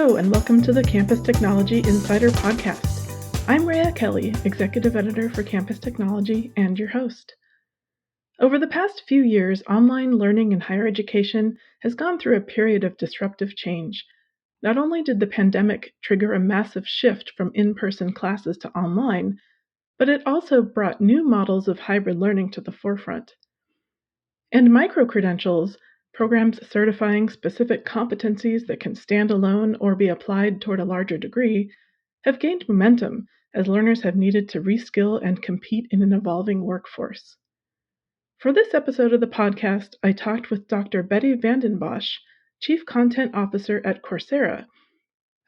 Hello, and welcome to the Campus Technology Insider Podcast. I'm Rhea Kelly, Executive Editor for Campus Technology and your host. Over the past few years, online learning in higher education has gone through a period of disruptive change. Not only did the pandemic trigger a massive shift from in-person classes to online, but it also brought new models of hybrid learning to the forefront. And MicroCredentials, programs certifying specific competencies that can stand alone or be applied toward a larger degree, have gained momentum as learners have needed to reskill and compete in an evolving workforce. For this episode of the podcast, I talked with Dr. Betty Vandenbosch, Chief Content Officer at Coursera,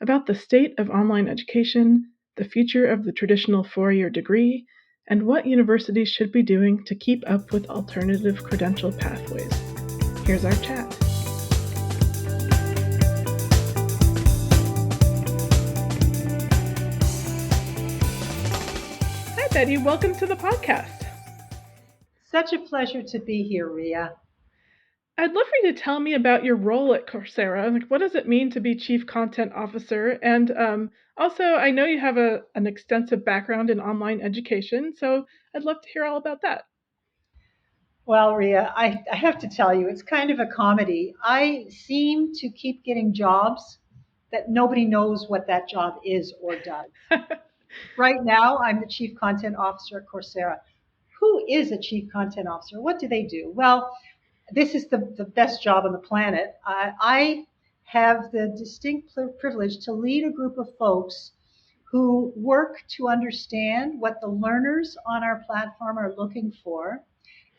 about the state of online education, the future of the traditional four-year degree, and what universities should be doing to keep up with alternative credential pathways. Here's our chat. Hi, Betty. Welcome to the podcast. Such a pleasure to be here, Rhea. I'd love for you to tell me about your role at Coursera. Like, what does it mean to be Chief Content Officer? And also, I know you have an extensive background in online education, so I'd love to hear all about that. Well, Rhea, I have to tell you, it's kind of a comedy. I seem to keep getting jobs that nobody knows what that job is or does. Right now, I'm the Chief Content Officer at Coursera. Who is a Chief Content Officer? What do they do? Well, this is the best job on the planet. I have the distinct privilege to lead a group of folks who work to understand what the learners on our platform are looking for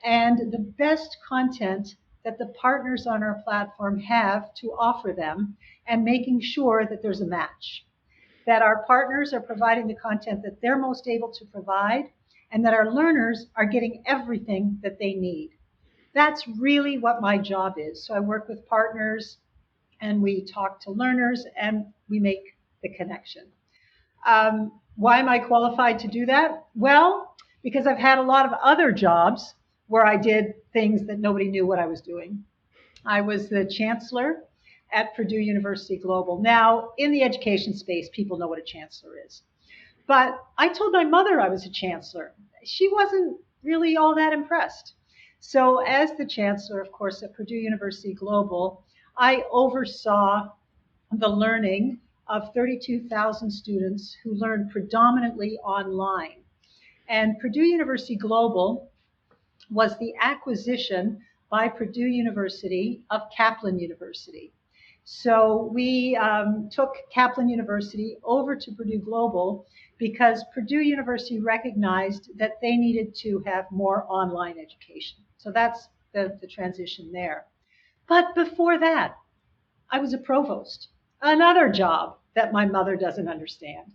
and the best content that the partners on our platform have to offer them, and making sure that there's a match, that our partners are providing the content that they're most able to provide, and that our learners are getting everything that they need. That's really what my job is. So I work with partners and we talk to learners and we make the connection. Why am I qualified to do that? Well, because I've had a lot of other jobs where I did things that nobody knew what I was doing. I was the chancellor at Purdue University Global. Now, in the education space, people know what a chancellor is. But I told my mother I was a chancellor. She wasn't really all that impressed. So as the chancellor, of course, at Purdue University Global, I oversaw the learning of 32,000 students who learned predominantly online. And Purdue University Global was the acquisition by Purdue University of Kaplan University. So we took Kaplan University over to Purdue Global because Purdue University recognized that they needed to have more online education. So that's the transition there. But before that, I was a provost, another job that my mother doesn't understand.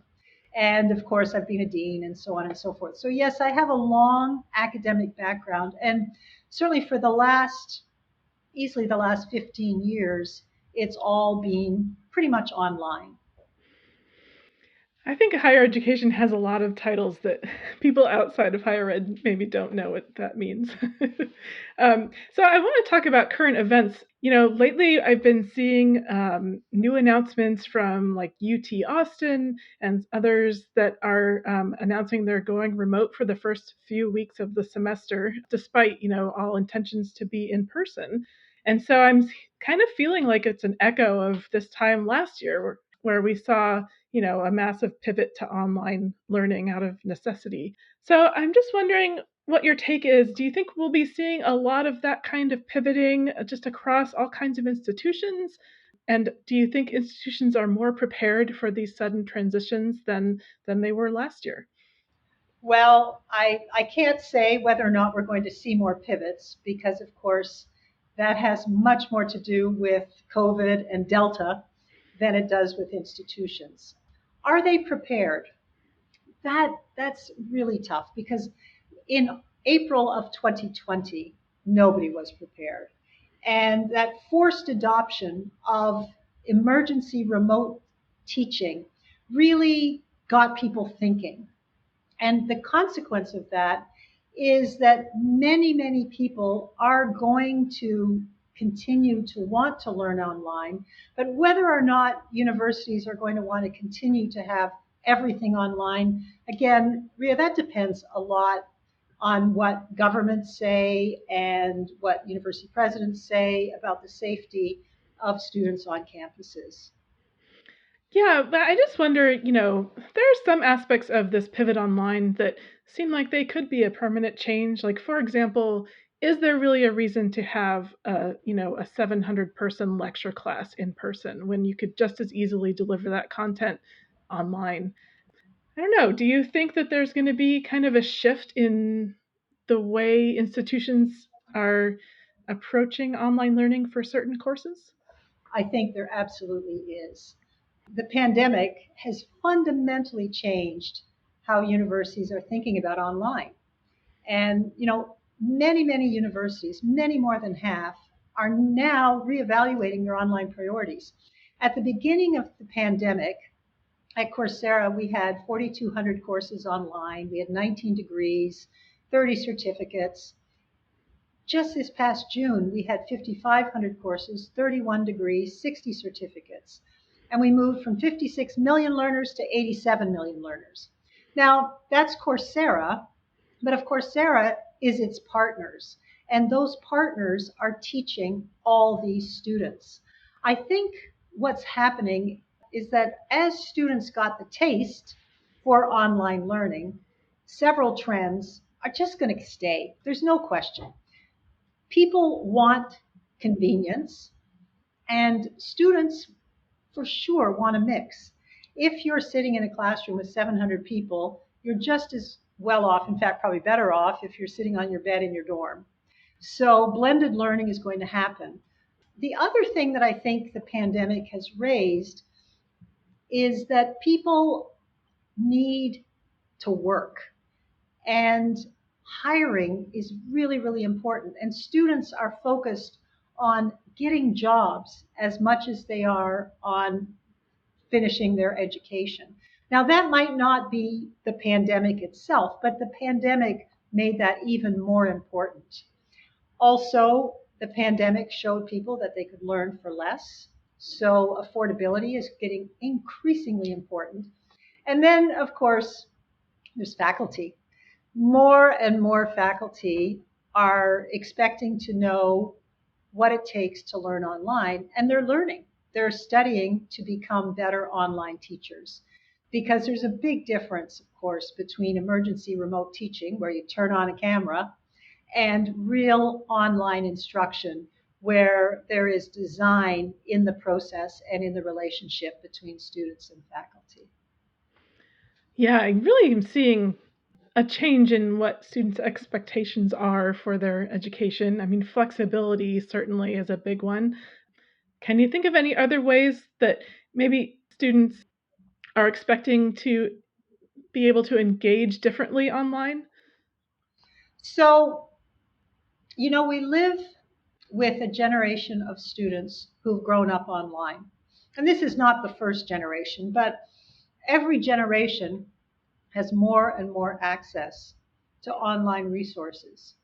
And of course, I've been a dean and so on and so forth. So yes, I have a long academic background. And certainly for easily the last 15 years, it's all been pretty much online. I think higher education has a lot of titles that people outside of higher ed maybe don't know what that means. So I want to talk about current events. Lately I've been seeing new announcements from like UT Austin and others that are announcing they're going remote for the first few weeks of the semester, despite, all intentions to be in person. And so I'm kind of feeling like it's an echo of this time last year where we saw a massive pivot to online learning out of necessity. So I'm just wondering what your take is. Do you think we'll be seeing a lot of that kind of pivoting just across all kinds of institutions? And do you think institutions are more prepared for these sudden transitions than they were last year? Well, I can't say whether or not we're going to see more pivots because, of course, that has much more to do with COVID and Delta than it does with institutions. Are they prepared? That's really tough because in April of 2020, nobody was prepared. And that forced adoption of emergency remote teaching really got people thinking. And the consequence of that is that many, many people are going to continue to want to learn online. But whether or not universities are going to want to continue to have everything online, again, Ria, that depends a lot on what governments say and what university presidents say about the safety of students on campuses. Yeah, but I just wonder, there are some aspects of this pivot online that seem like they could be a permanent change. Like, for example, is there really a reason to have a 700 person lecture class in person when you could just as easily deliver that content online? I don't know. Do you think that there's going to be kind of a shift in the way institutions are approaching online learning for certain courses? I think there absolutely is. The pandemic has fundamentally changed how universities are thinking about online. And, many universities, many more than half, are now reevaluating their online priorities. At the beginning of the pandemic, at Coursera, we had 4,200 courses online. We had 19 degrees, 30 certificates. Just this past June, we had 5,500 courses, 31 degrees, 60 certificates. And we moved from 56 million learners to 87 million learners. Now, that's Coursera, but of Coursera is its partners. And those partners are teaching all these students. I think what's happening is that as students got the taste for online learning, several trends are just going to stay. There's no question. People want convenience, and students for sure want a mix. If you're sitting in a classroom with 700 people, you're just as well off, in fact, probably better off if you're sitting on your bed in your dorm. So blended learning is going to happen. The other thing that I think the pandemic has raised is that people need to work. And hiring is really, really important. And students are focused on getting jobs as much as they are on finishing their education. Now, that might not be the pandemic itself, but the pandemic made that even more important. Also, the pandemic showed people that they could learn for less. So, affordability is getting increasingly important. And then, of course, there's faculty. More and more faculty are expecting to know what it takes to learn online, and they're learning. They're studying to become better online teachers because there's a big difference, of course, between emergency remote teaching, where you turn on a camera, and real online instruction, where there is design in the process and in the relationship between students and faculty. Yeah, I really am seeing a change in what students' expectations are for their education. I mean, flexibility certainly is a big one. Can you think of any other ways that maybe students are expecting to be able to engage differently online? So, we live with a generation of students who've grown up online. And this is not the first generation, but every generation has more and more access to online resources.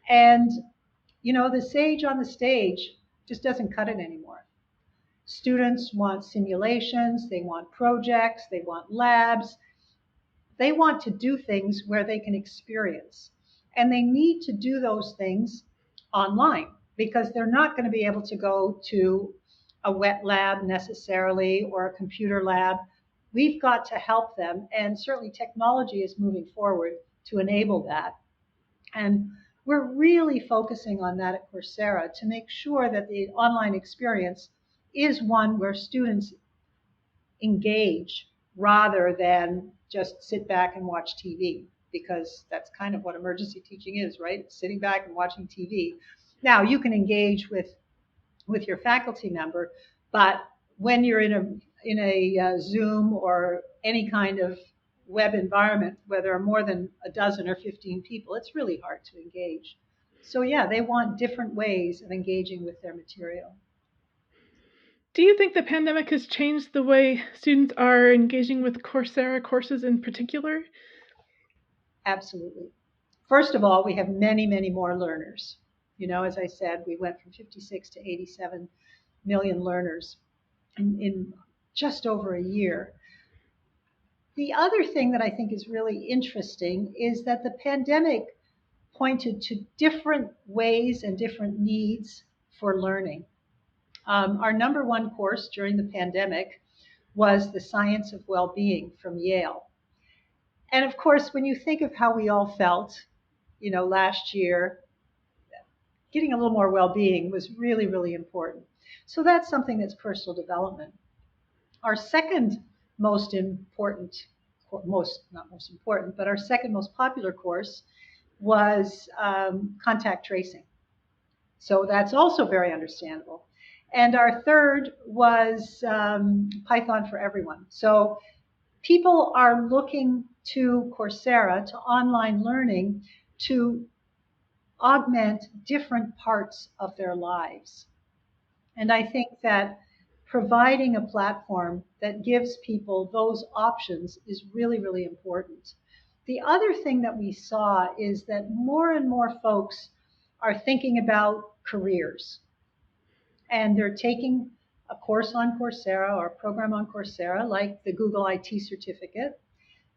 And, the sage on the stage just doesn't cut it anymore. Students want simulations, they want projects, they want labs, they want to do things where they can experience. And they need to do those things online because they're not going to be able to go to a wet lab necessarily or a computer lab. We've got to help them. And certainly technology is moving forward to enable that. And we're really focusing on that at Coursera to make sure that the online experience is one where students engage rather than just sit back and watch TV, because that's kind of what emergency teaching is, right? Sitting back and watching TV. Now you can engage with your faculty member, but when you're in a Zoom or any kind of web environment where there are more than a dozen or 15 people, it's really hard to engage. So yeah, they want different ways of engaging with their material. Do you think the pandemic has changed the way students are engaging with Coursera courses in particular? Absolutely. First of all, we have many, many more learners. As I said, we went from 56 to 87 million learners in just over a year. The other thing that I think is really interesting is that the pandemic pointed to different ways and different needs for learning. Our number one course during the pandemic was the Science of Well-Being from Yale. And of course, when you think of how we all felt, last year, getting a little more well-being was really, really important. So that's something that's personal development. Our second most important, not most important, but our second most popular course was contact tracing. So that's also very understandable. And our third was Python for everyone. So people are looking to Coursera, to online learning, to augment different parts of their lives. And I think that providing a platform that gives people those options is really, really important. The other thing that we saw is that more and more folks are thinking about careers, and they're taking a course on Coursera or a program on Coursera, like the Google IT certificate,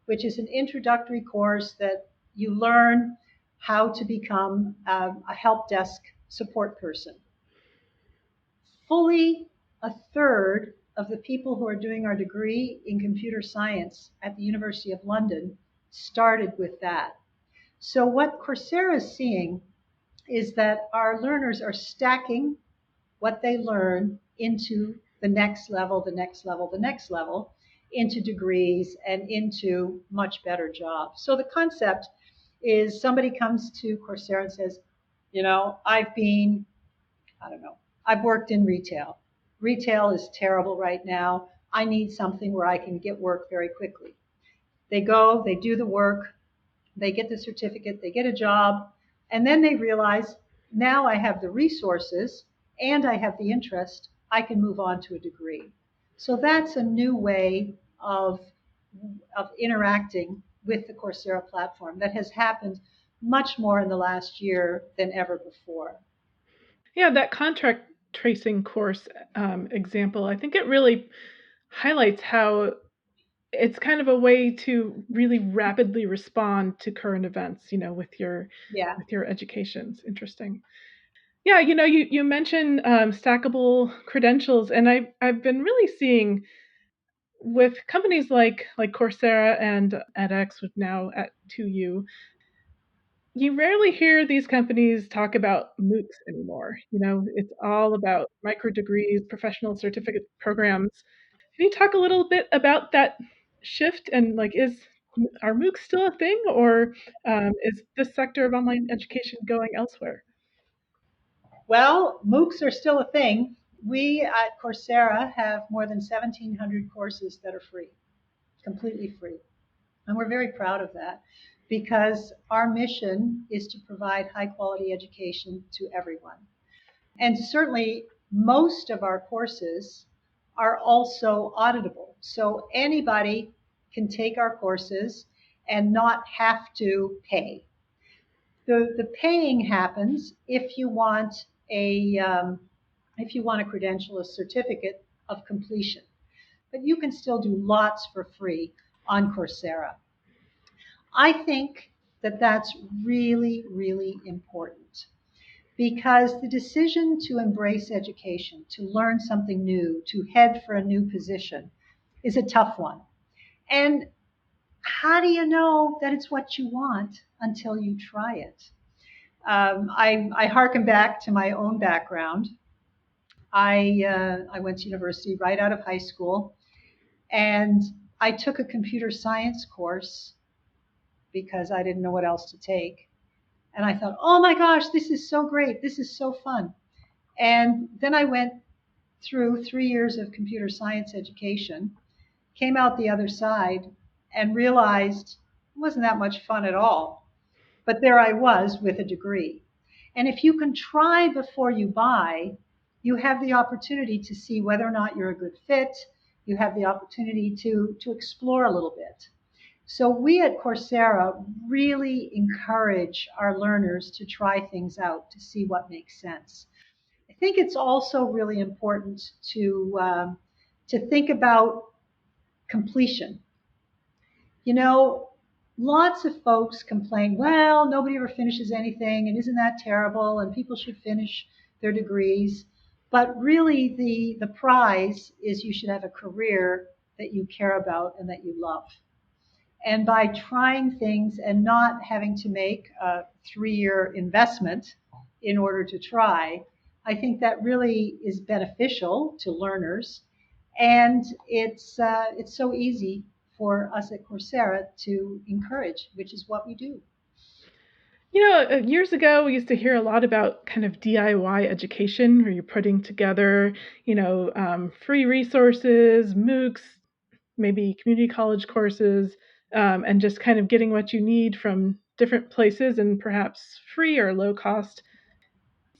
which is an introductory course that you learn how to become a help desk support person. Fully a third of the people who are doing our degree in computer science at the University of London started with that. So what Coursera is seeing is that our learners are stacking what they learn into the next level, the next level, the next level, into degrees and into much better jobs. So the concept is somebody comes to Coursera and says, I've worked in retail. Retail is terrible right now. I need something where I can get work very quickly. They go, they do the work, they get the certificate, they get a job, and then they realize, now I have the resources and I have the interest, I can move on to a degree. So that's a new way of interacting with the Coursera platform that has happened much more in the last year than ever before. Yeah, that contract tracing course example, I think it really highlights how it's kind of a way to really rapidly respond to current events, Yeah. with your education. It's interesting. Yeah, you mentioned stackable credentials, and I've been really seeing with companies like Coursera and edX, with now at 2U, you rarely hear these companies talk about MOOCs anymore. It's all about micro degrees, professional certificate programs. Can you talk a little bit about that shift, and are MOOCs still a thing, or is this sector of online education going elsewhere? Well, MOOCs are still a thing. We at Coursera have more than 1,700 courses that are free, completely free. And we're very proud of that because our mission is to provide high quality education to everyone. And certainly, most of our courses are also auditable. So anybody can take our courses and not have to pay. The paying happens if you want a credential, a certificate of completion. But you can still do lots for free on Coursera. I think that that's really, really important because the decision to embrace education, to learn something new, to head for a new position is a tough one. And how do you know that it's what you want until you try it? I hearken back to my own background. I went to university right out of high school, and I took a computer science course because I didn't know what else to take. And I thought, oh my gosh, this is so great. This is so fun. And then I went through 3 years of computer science education, came out the other side, and realized it wasn't that much fun at all. But there I was with a degree. And if you can try before you buy, you have the opportunity to see whether or not you're a good fit. You have the opportunity to explore a little bit. So we at Coursera really encourage our learners to try things out to see what makes sense. I think it's also really important to think about completion. You know, lots of folks complain, well, nobody ever finishes anything, and isn't that terrible? And people should finish their degrees. But really, the prize is you should have a career that you care about and that you love. And by trying things and not having to make a 3-year investment in order to try, I think that really is beneficial to learners. And it's so easy for us at Coursera to encourage, which is what we do. Years ago, we used to hear a lot about kind of DIY education, where you're putting together, free resources, MOOCs, maybe community college courses, and just kind of getting what you need from different places and perhaps free or low cost.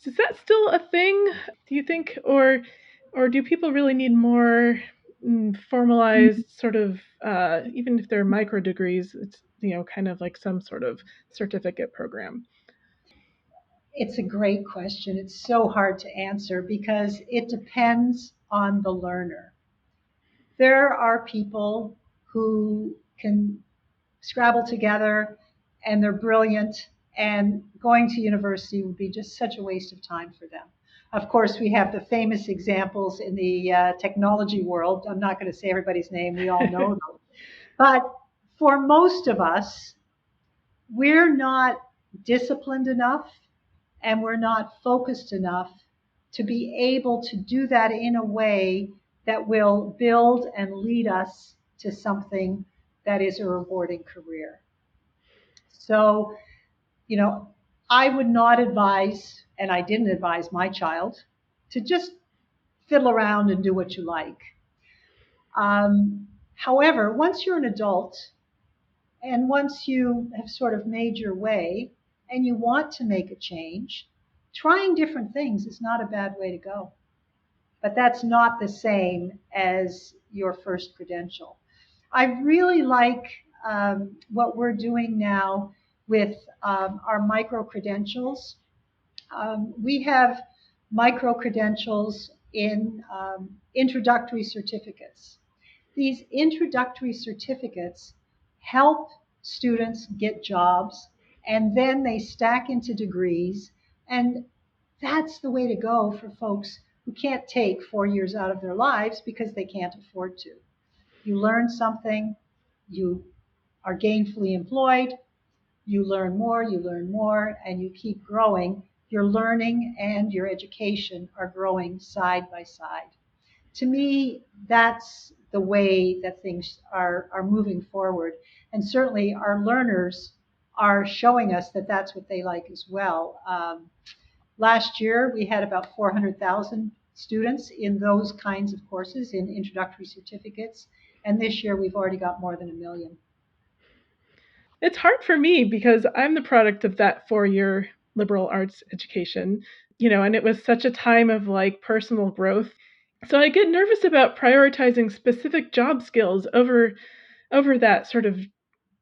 Is that still a thing, do you think, or do people really need more formalized sort of, even if they're micro degrees, it's kind of like some sort of certificate program? It's a great question. It's so hard to answer because it depends on the learner. There are people who can scrabble together and they're brilliant, and going to university would be just such a waste of time for them. Of course, we have the famous examples in the technology world. I'm not going to say everybody's name, we all know them. But for most of us, we're not disciplined enough and we're not focused enough to be able to do that in a way that will build and lead us to something that is a rewarding career. So, you know, I would not advise, and I didn't advise my child, to just fiddle around and do what you like. However, once you're an adult and once you have sort of made your way and you want to make a change, trying different things is not a bad way to go. But that's not the same as your first credential. I really like what we're doing now with our MicroCredentials. We have MicroCredentials in introductory certificates. These introductory certificates help students get jobs and then they stack into degrees. And that's the way to go for folks who can't take 4 years out of their lives because they can't afford to. You learn something, you are gainfully employed, you learn more, and you keep growing. Your learning and your education are growing side by side. To me, that's the way that things are moving forward. And certainly our learners are showing us that that's what they like as well. Last year, we had about 400,000 students in those kinds of courses in introductory certificates. And this year, we've already got more than 1 million. It's hard for me because I'm the product of that 4-year liberal arts education, and it was such a time of like personal growth. So I get nervous about prioritizing specific job skills over that sort of,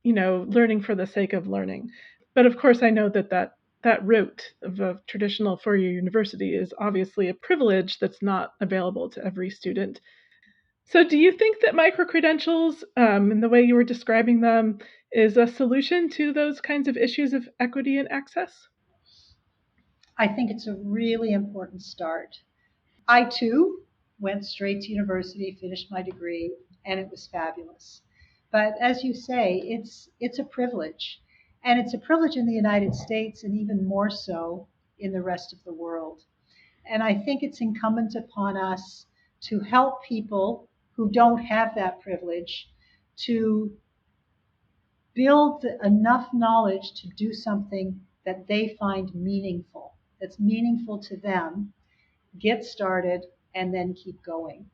learning for the sake of learning. But of course, I know that route of a traditional 4-year university is obviously a privilege that's not available to every student. So do you think that micro-credentials, in the way you were describing them, is a solution to those kinds of issues of equity and access? I think it's a really important start. I too went straight to university, finished my degree, and it was fabulous. But as you say, it's a privilege. And it's a privilege in the United States and even more so in the rest of the world. And I think it's incumbent upon us to help people who don't have that privilege to build enough knowledge to do something that they find meaningful, that's meaningful to them, get started, and then keep going.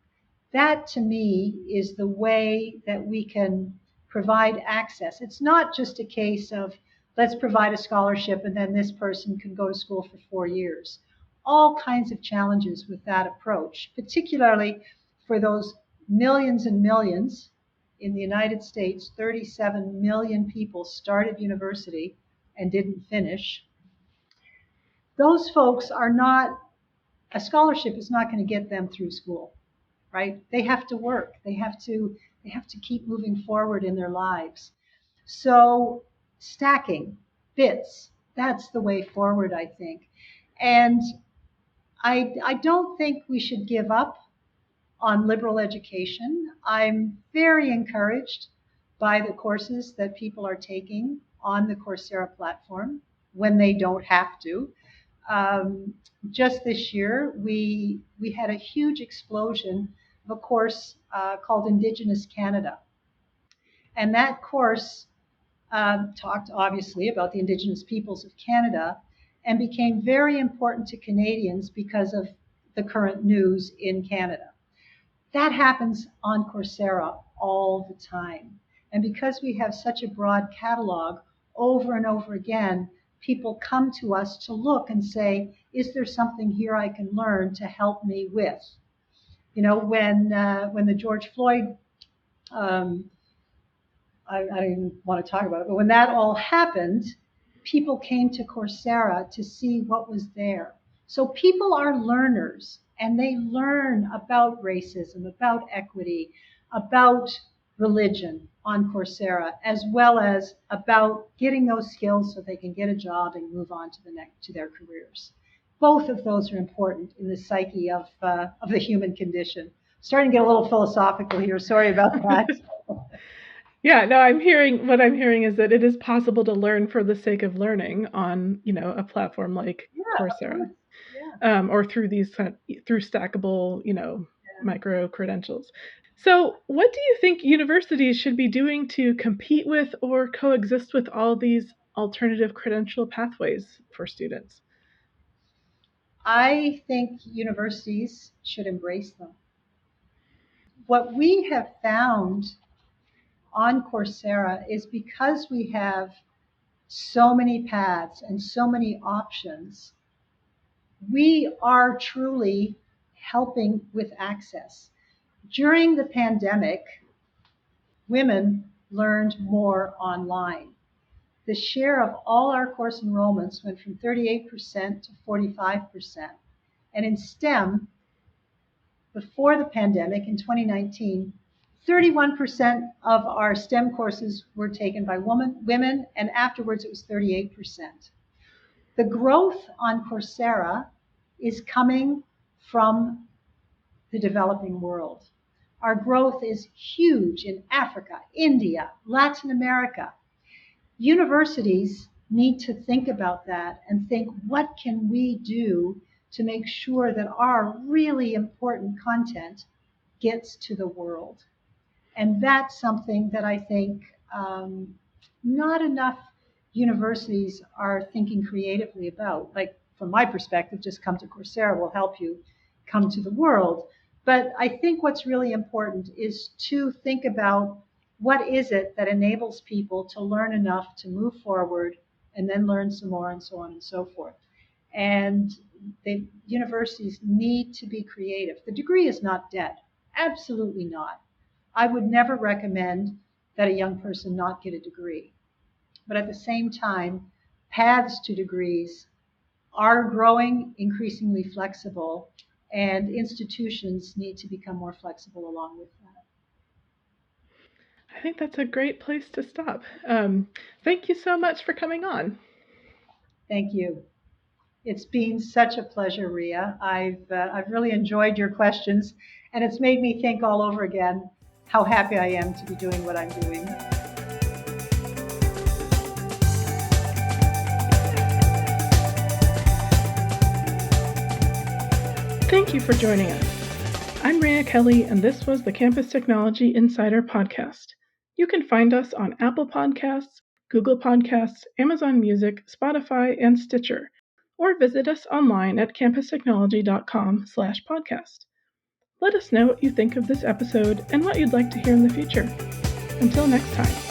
That to me is the way that we can provide access. It's not just a case of let's provide a scholarship and then this person can go to school for 4 years. All kinds of challenges with that approach, particularly for those millions and millions in the United States, 37 million people started university and didn't finish. Those folks are not, a scholarship is not going to get them through school, right? They have to work. They have to keep moving forward in their lives. So stacking bits, that's the way forward, I think. And I don't think we should give up on liberal education. I'm very encouraged by the courses that people are taking on the Coursera platform when they don't have to. Just this year, we had a huge explosion of a course called Indigenous Canada. And that course talked obviously about the Indigenous peoples of Canada and became very important to Canadians because of the current news in Canada. That happens on Coursera all the time. And because we have such a broad catalog, over and over again, people come to us to look and say, is there something here I can learn to help me with? You know, when the George Floyd I don't even want to talk about it, but when that all happened, people came to Coursera to see what was there. So people are learners and they learn about racism, about equity, about religion on Coursera, as well as about getting those skills so they can get a job and move on to their careers. Both of those are important in the psyche of the human condition. Starting to get a little philosophical here. Sorry about that. Yeah, no, what I'm hearing is that it is possible to learn for the sake of learning on, a platform like Coursera, or through through Stackable, MicroCredentials. So, what do you think universities should be doing to compete with or coexist with all these alternative credential pathways for students? I think universities should embrace them. What we have found on Coursera is because we have so many paths and so many options, we are truly helping with access. During the pandemic, women learned more online. The share of all our course enrollments went from 38% to 45%. And in STEM, before the pandemic in 2019, 31% of our STEM courses were taken by women, and afterwards it was 38%. The growth on Coursera is coming from the developing world. Our growth is huge in Africa, India, Latin America. Universities need to think about that and think, what can we do to make sure that our really important content gets to the world? And that's something that I think not enough universities are thinking creatively about. Like, from my perspective, just come to Coursera will help you come to the world. But I think what's really important is to think about what is it that enables people to learn enough to move forward and then learn some more and so on and so forth. And the universities need to be creative. The degree is not dead. Absolutely not. I would never recommend that a young person not get a degree. But at the same time, paths to degrees are growing increasingly flexible, and institutions need to become more flexible along with that. I think that's a great place to stop. Thank you so much for coming on. Thank you. It's been such a pleasure, Ria. I've really enjoyed your questions, and it's made me think all over again how happy I am to be doing what I'm doing. Thank you for joining us. I'm Ria Kelly, and this was the Campus Technology Insider Podcast. You can find us on Apple Podcasts, Google Podcasts, Amazon Music, Spotify, and Stitcher, or visit us online at campustechnology.com/podcast. Let us know what you think of this episode and what you'd like to hear in the future. Until next time.